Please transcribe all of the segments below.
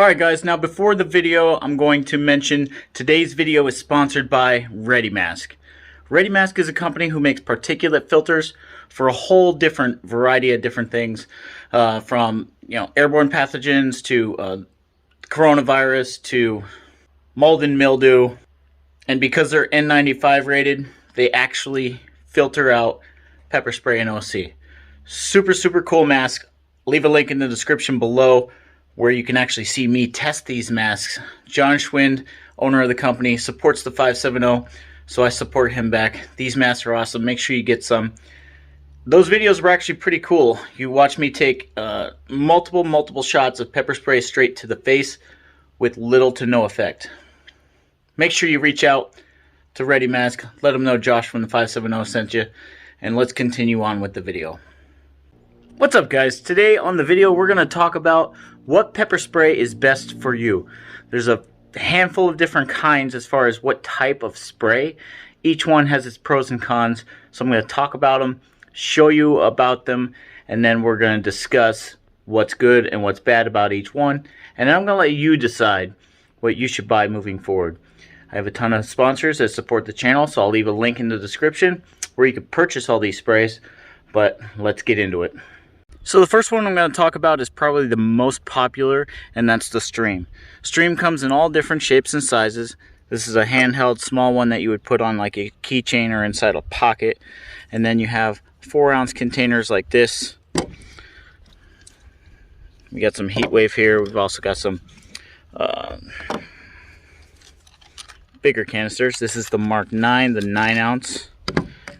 Alright guys, now before the video, I'm going to mention today's video is sponsored by Readi Mask. Readi Mask is a company who makes particulate filters for a whole different variety of different things, from airborne pathogens to coronavirus to mold and mildew. And because they're N95 rated, they actually filter out pepper spray and OC. Super cool mask. Leave a link in the description below where you can actually see me test these masks. John Schwind, owner of the company, supports the 570, so I support him back. These masks are awesome. Make sure you get some. Those videos were actually pretty cool. You watch me take multiple shots of pepper spray straight to the face with little to no effect. Make sure you reach out to Readi Mask. Let them know Josh from the 570 sent you. And let's continue on with the video. What's up guys? Today on the video we're going to talk about what pepper spray is best for you. There's a handful of different kinds as far as what type of spray. Each one has its pros and cons, so I'm going to talk about them, show you about them, and then we're going to discuss what's good and what's bad about each one, and then I'm going to let you decide what you should buy moving forward. I have a ton of sponsors that support the channel, so I'll leave a link in the description where you can purchase all these sprays, but let's get into it. So the first one I'm going to talk about is probably the most popular, and that's the Stream. Stream comes in all different shapes and sizes. This is a handheld small one that you would put on like a keychain or inside a pocket. And then you have 4-ounce containers like this. We got some heat wave here. We've also got some bigger canisters. This is the Mark 9, the 9-ounce.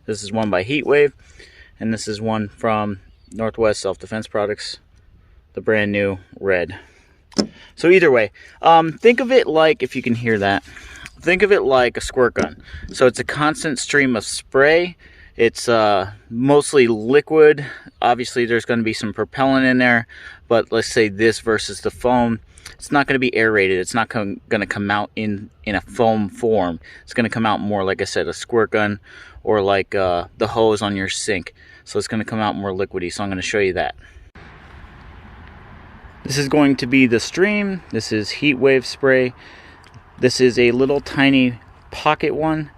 This is one by Heat Wave, and this is one from Northwest Self-Defense Products, the brand new red. So either way, think of it like, if you can hear that, think of it like a squirt gun. So it's a constant stream of spray. It's mostly liquid. Obviously there's going to be some propellant in there, but let's say this versus the foam, it's not going to be aerated. It's not going to come out in a foam form. It's going to come out more, like I said, a squirt gun, or like the hose on your sink. So it's going to come out more liquidy, so I'm going to show you that. This is going to be the Stream. This is Heat Wave spray. This is a little tiny pocket one.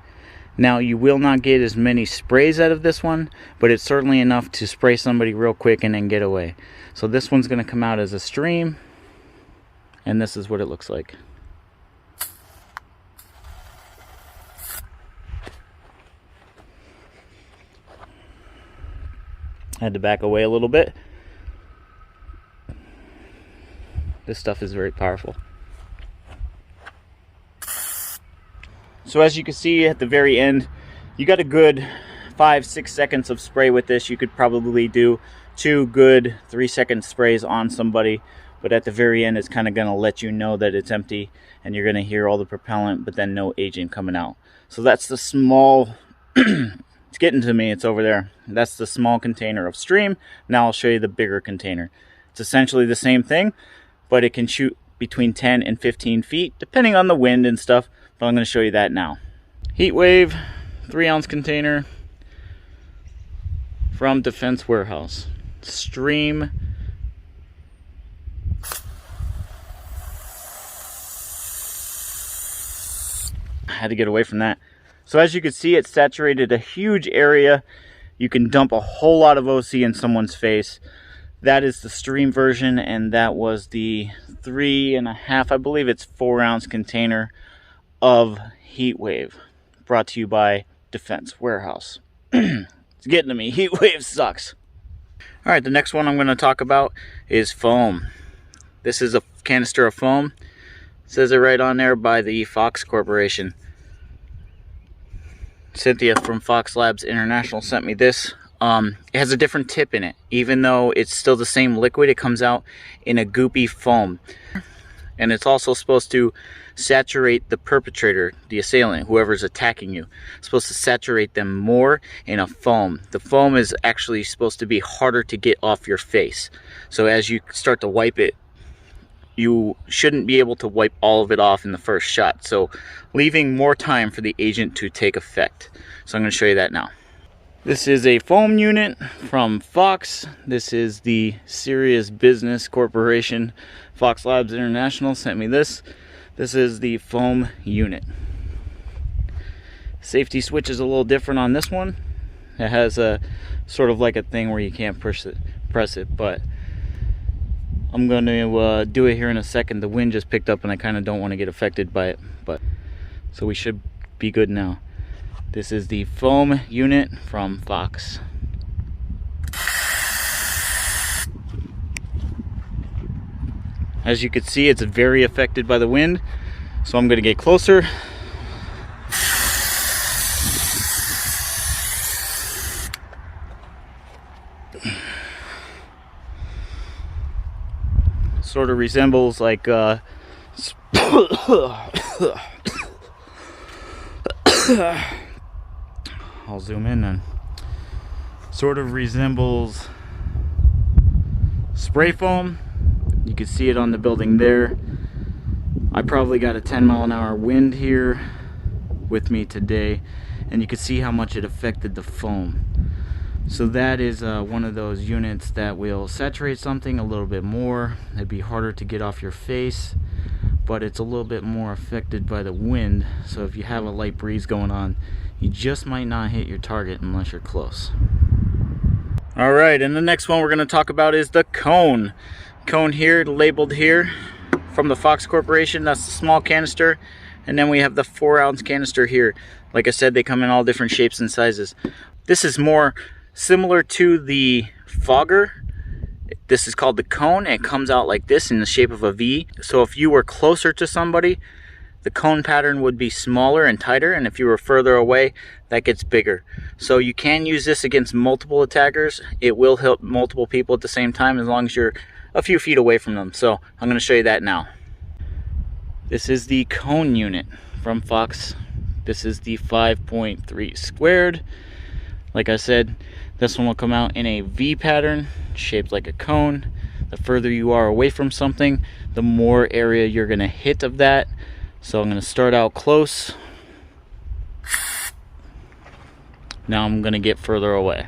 Now you will not get as many sprays out of this one, but it's certainly enough to spray somebody real quick and then get away. So this one's going to come out as a Stream, and this is what it looks like. I had to back away a little bit. This stuff is very powerful. So as you can see at the very end, you got a good 5-6 seconds of spray with this. You could probably do 2 good 3-second sprays on somebody, but at the very end it's kind of going to let you know that it's empty, and you're going to hear all the propellant but then no agent coming out. So that's the small it's getting to me, it's over there. That's the small container of Stream. Now I'll show you the bigger container. It's essentially the same thing, but it can shoot between 10 and 15 feet, depending on the wind and stuff, but I'm going to show you that now. Heat Wave, 3-ounce container from Defense Warehouse. Stream. I had to get away from that. So as you can see, it saturated a huge area. You can dump a whole lot of OC in someone's face. That is the Stream version, and that was the 3.5, I believe it's 4-ounce container of Heat Wave, brought to you by Defense Warehouse. It's getting to me. Heat Wave sucks. All right, the next one I'm going to talk about is foam. This is a canister of foam. It says it right on there, by the Fox Corporation. Cynthia from Fox Labs International sent me this. It has a different tip in it. Even though it's still the same liquid, it comes out in a goopy foam. And it's also supposed to saturate the perpetrator, the assailant, whoever's attacking you. It's supposed to saturate them more in a foam. The foam is actually supposed to be harder to get off your face. So as you start to wipe it, you shouldn't be able to wipe all of it off in the first shot. So leaving more time for the agent to take effect. So I'm going to show you that now. This is a foam unit from Fox. This is the Serious Business Corporation. Fox Labs International sent me this. This is the foam unit. Safety switch is a little different on this one. It has a sort of like a thing where you can't press it, but I'm going to do it here in a second. The wind just picked up and I kind of don't want to get affected by it, but so we should be good now. This is the foam unit from Fox. As you can see, it's very affected by the wind, so I'm going to get closer. Sort of resembles like I'll zoom in then. Sort of resembles spray foam. You can see it on the building there. I probably got a 10-mile-an-hour wind here with me today, and you can see how much it affected the foam. So that is one of those units that will saturate something a little bit more. It'd be harder to get off your face, but it's a little bit more affected by the wind. So if you have a light breeze going on, you just might not hit your target unless you're close. Alright, and the next one we're going to talk about is the cone. Cone here, labeled here, from the Fox Corporation. That's the small canister, and then we have the 4-ounce canister here. Like I said, they come in all different shapes and sizes. This is more similar to the fogger. This is called the cone. It comes out like this in the shape of a V. So if you were closer to somebody, the cone pattern would be smaller and tighter, and if you were further away, that gets bigger. So you can use this against multiple attackers. It will help multiple people at the same time as long as you're a few feet away from them. So I'm going to show you that now. This is the cone unit from Fox. This is the 5.3 squared. Like I said, this one will come out in a V pattern, shaped like a cone. The further you are away from something, the more area you're going to hit of that. So I'm going to start out close. Now I'm going to get further away.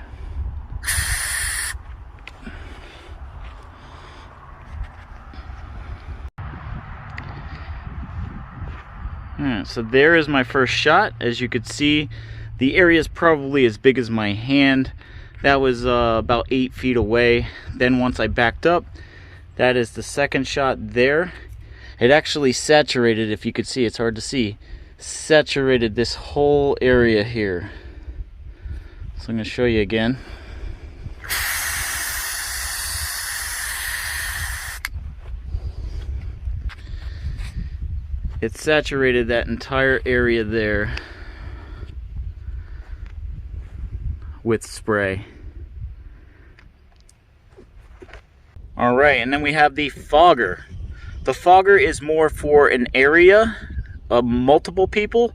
Alright, so there is my first shot. As you could see, the area is probably as big as my hand. That was about 8 feet away. Then once I backed up, that is the second shot there. It actually saturated, if you could see, it's hard to see, saturated this whole area here. So I'm going to show you again. It saturated that entire area there with spray. Alright, and then we have the fogger. The fogger is more for an area of multiple people,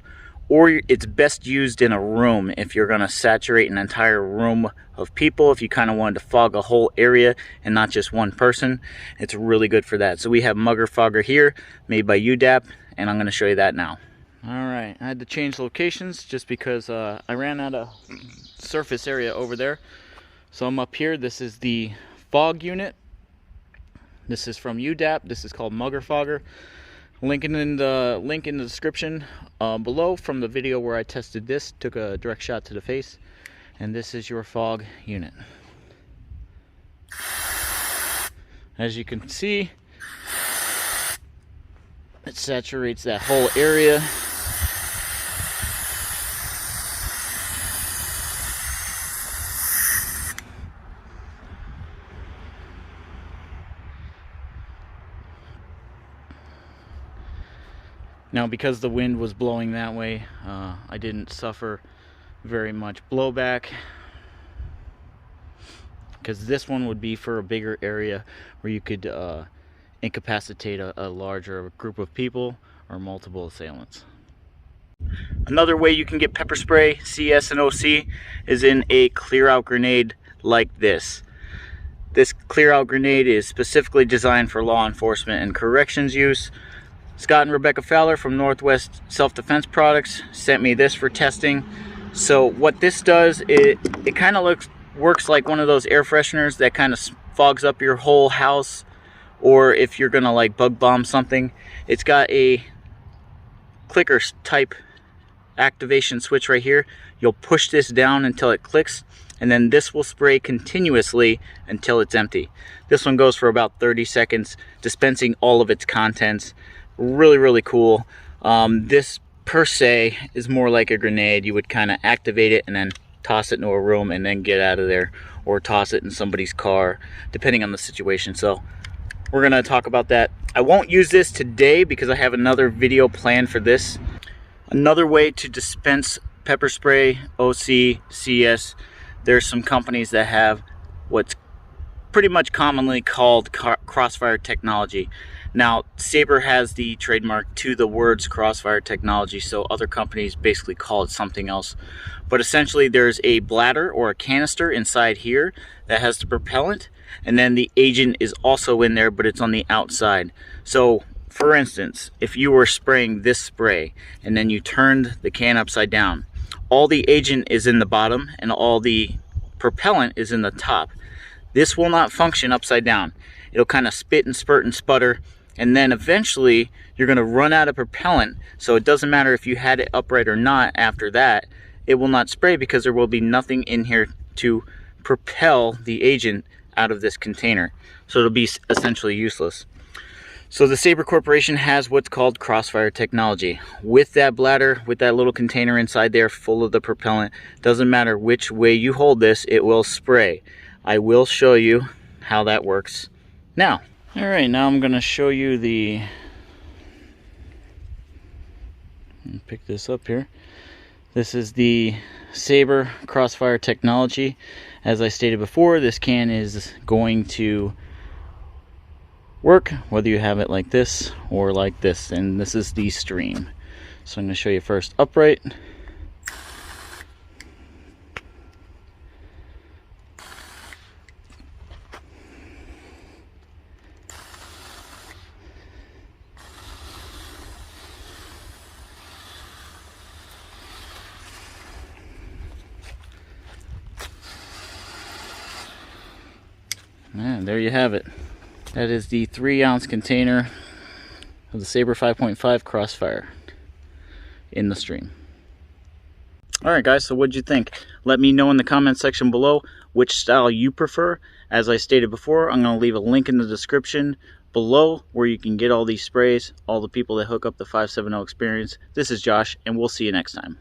or it's best used in a room if you're going to saturate an entire room of people. If you kind of wanted to fog a whole area and not just one person, it's really good for that. So we have Mugger Fogger here, made by UDAP, and I'm going to show you that now. Alright, I had to change locations just because I ran out of surface area over there. So I'm up here. This is the fog unit. This is from UDAP. This is called Mugger Fogger. Link in the description below from the video where I tested this. Took a direct shot to the face. And this is your fog unit. As you can see, it saturates that whole area. Now, because the wind was blowing that way, I didn't suffer very much blowback, because this one would be for a bigger area where you could incapacitate a larger group of people or multiple assailants. Another way you can get pepper spray, CS and OC, is in a clear out grenade like this. This clear out grenade is specifically designed for law enforcement and corrections use. Scott and Rebecca Fowler from Northwest Self-Defense Products sent me this for testing. So what this does, it kind of works like one of those air fresheners that kind of fogs up your whole house or if you're gonna like bug bomb something, it's got a clicker type activation switch right here. You'll push this down until it clicks, and then this will spray continuously until it's empty. This one goes for about 30 seconds, dispensing all of its contents. Really cool. This per se is more like a grenade. You would kind of activate it and then toss it into a room and then get out of there, or toss it in somebody's car, depending on the situation. So we're gonna talk about that. I won't use this today because I have another video planned for this. Another way to dispense pepper spray, OC, CS, there's some companies that have what's pretty much commonly called crossfire technology. Now, Sabre has the trademark to the words crossfire technology, so other companies basically call it something else. But essentially, there's a bladder or a canister inside here that has the propellant, and then the agent is also in there, but it's on the outside. So, for instance, if you were spraying this spray and then you turned the can upside down, all the agent is in the bottom and all the propellant is in the top. This will not function upside down. It'll kind of spit and spurt and sputter, and then eventually you're going to run out of propellant. So it doesn't matter if you had it upright or not. After that, it will not spray because there will be nothing in here to propel the agent out of this container. So it'll be essentially useless. So the Sabre Corporation has what's called crossfire technology. With that bladder, with that little container inside there full of the propellant, doesn't matter which way you hold this, it will spray. I will show you how that works now. Alright, now I'm going to show you the... pick this up here. This is the Sabre Crossfire technology. As I stated before, this can is going to work whether you have it like this or like this, and this is the stream. So I'm going to show you first upright. And there you have it. That is the 3-ounce container of the Sabre 5.5 Crossfire in the stream. Alright guys, so what'd you think? Let me know in the comment section below which style you prefer. As I stated before, I'm going to leave a link in the description below where you can get all these sprays, all the people that hook up the 570 experience. This is Josh, and we'll see you next time.